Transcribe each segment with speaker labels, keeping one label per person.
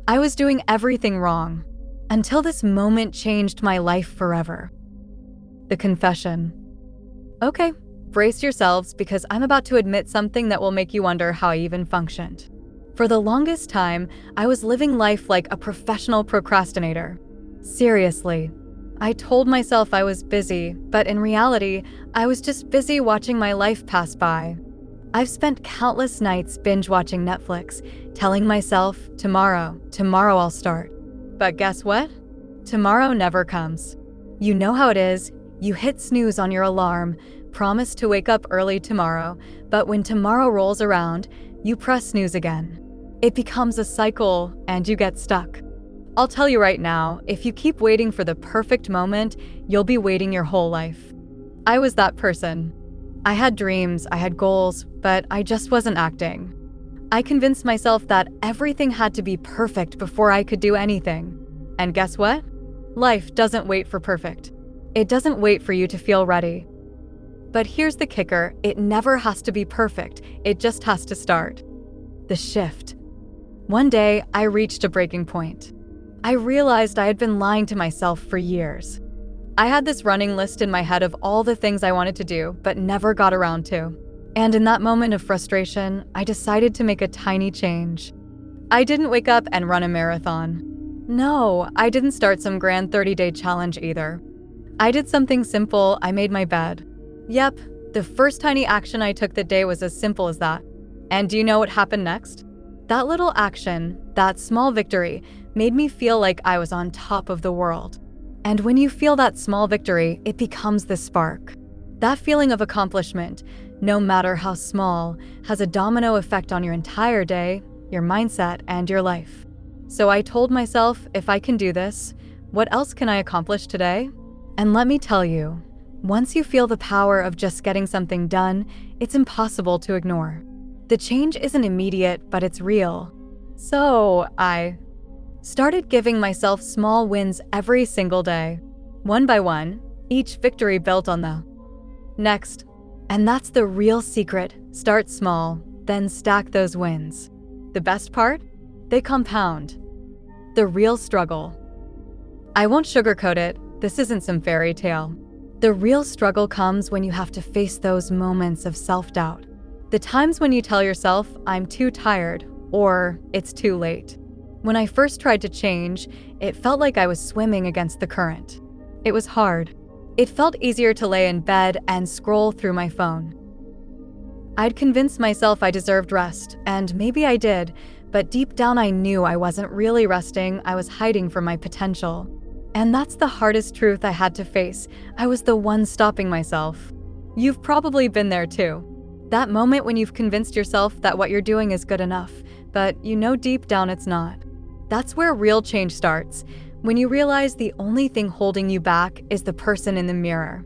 Speaker 1: I was doing everything wrong. Until this moment changed my life forever. The confession. Okay, brace yourselves because I'm about to admit something that will make you wonder how I even functioned. For the longest time, I was living life like a professional procrastinator. Seriously. I told myself I was busy, but in reality, I was just busy watching my life pass by. I've spent countless nights binge-watching Netflix, telling myself, tomorrow I'll start. But guess what? Tomorrow never comes. You know how it is. You hit snooze on your alarm, promise to wake up early tomorrow, but when tomorrow rolls around, you press snooze again. It becomes a cycle and you get stuck. I'll tell you right now, if you keep waiting for the perfect moment, you'll be waiting your whole life. I was that person. I had dreams, I had goals, but I just wasn't acting. I convinced myself that everything had to be perfect before I could do anything. And guess what? Life doesn't wait for perfect. It doesn't wait for you to feel ready. But here's the kicker, it never has to be perfect, it just has to start. The shift. One day, I reached a breaking point. I realized I had been lying to myself for years. I had this running list in my head of all the things I wanted to do, but never got around to. And in that moment of frustration, I decided to make a tiny change. I didn't wake up and run a marathon. No, I didn't start some grand 30-day challenge either. I did something simple, I made my bed. Yep, the first tiny action I took that day was as simple as that. And do you know what happened next? That little action, that small victory, made me feel like I was on top of the world. And when you feel that small victory, it becomes the spark. That feeling of accomplishment, no matter how small, has a domino effect on your entire day, your mindset, and your life. So I told myself, if I can do this, what else can I accomplish today? And let me tell you, once you feel the power of just getting something done, it's impossible to ignore. The change isn't immediate, but it's real. So I started giving myself small wins every single day. One by one, each victory built on the next. And that's the real secret. Start small, then stack those wins. The best part? They compound. The real struggle. I won't sugarcoat it. This isn't some fairy tale. The real struggle comes when you have to face those moments of self-doubt. The times when you tell yourself, I'm too tired, or it's too late. When I first tried to change, it felt like I was swimming against the current. It was hard. It felt easier to lay in bed and scroll through my phone. I'd convinced myself I deserved rest, and maybe I did, but deep down I knew I wasn't really resting, I was hiding from my potential. And that's the hardest truth I had to face. I was the one stopping myself. You've probably been there too. That moment when you've convinced yourself that what you're doing is good enough, but you know deep down it's not. That's where real change starts, when you realize the only thing holding you back is the person in the mirror.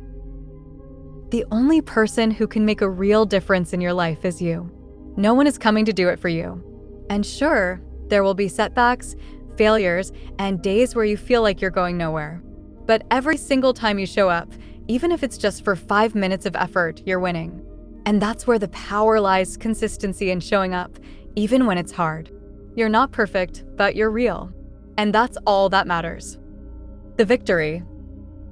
Speaker 1: The only person who can make a real difference in your life is you. No one is coming to do it for you. And sure, there will be setbacks, failures, and days where you feel like you're going nowhere. But every single time you show up, even if it's just for 5 minutes of effort, you're winning. And that's where the power lies, consistency in showing up, even when it's hard. You're not perfect, but you're real. And that's all that matters. The victory.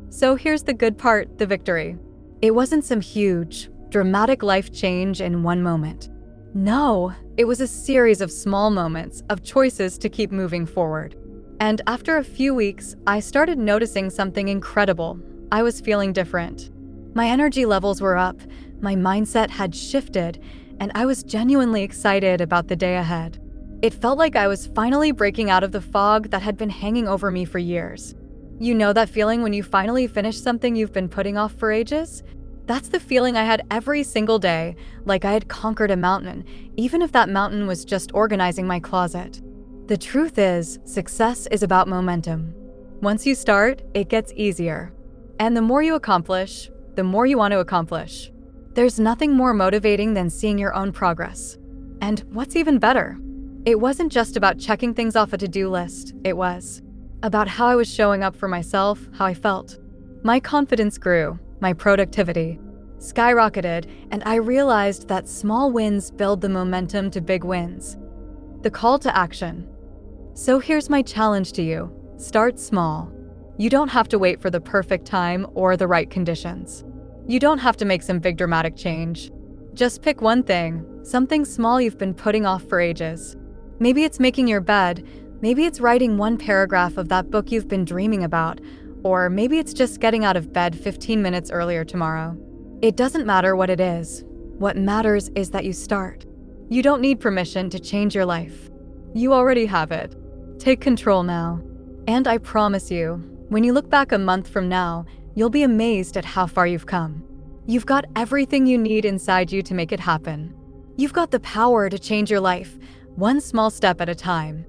Speaker 1: So here's the good part, the victory. It wasn't some huge, dramatic life change in one moment. No, it was a series of small moments, of choices to keep moving forward. And after a few weeks, I started noticing something incredible. I was feeling different. My energy levels were up, my mindset had shifted, and I was genuinely excited about the day ahead. It felt like I was finally breaking out of the fog that had been hanging over me for years. You know that feeling when you finally finish something you've been putting off for ages? That's the feeling I had every single day, like I had conquered a mountain, even if that mountain was just organizing my closet. The truth is, success is about momentum. Once you start, it gets easier. And the more you accomplish, the more you want to accomplish. There's nothing more motivating than seeing your own progress. And what's even better? It wasn't just about checking things off a to-do list. It was about how I was showing up for myself, how I felt. My confidence grew, my productivity skyrocketed, and I realized that small wins build the momentum to big wins. The call to action. So here's my challenge to you. Start small. You don't have to wait for the perfect time or the right conditions. You don't have to make some big dramatic change. Just pick one thing, something small you've been putting off for ages. Maybe it's making your bed, maybe it's writing one paragraph of that book you've been dreaming about, or maybe it's just getting out of bed 15 minutes earlier tomorrow. It doesn't matter what it is. What matters is that you start. You don't need permission to change your life. You already have it. Take control now. And I promise you, when you look back a month from now, you'll be amazed at how far you've come. You've got everything you need inside you to make it happen. You've got the power to change your life, one small step at a time.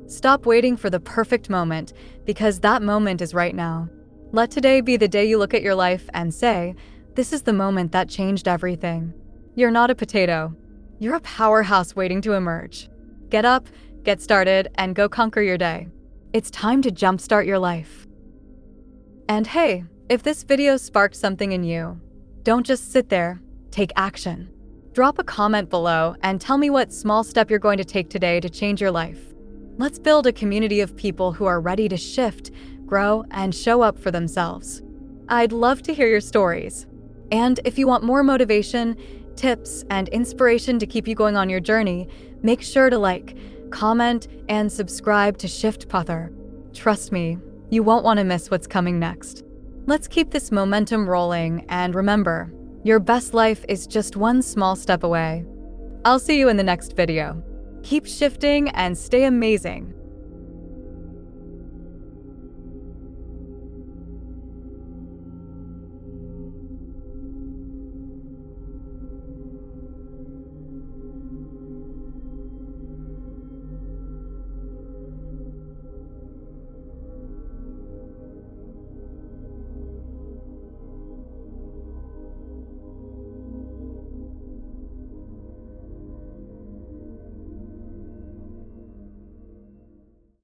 Speaker 1: Stop waiting for the perfect moment, because that moment is right now. Let today be the day you look at your life and say, "This is the moment that changed everything." You're not a potato. You're a powerhouse waiting to emerge. Get up, get started, and go conquer your day. It's time to jumpstart your life. And hey, if this video sparked something in you, don't just sit there, take action. Drop a comment below and tell me what small step you're going to take today to change your life. Let's build a community of people who are ready to shift, grow, and show up for themselves. I'd love to hear your stories. And if you want more motivation, tips, and inspiration to keep you going on your journey, make sure to like, comment, and subscribe to ShiftPather. Trust me, you won't want to miss what's coming next. Let's keep this momentum rolling, and remember, your best life is just one small step away. I'll see you in the next video. Keep shifting and stay amazing.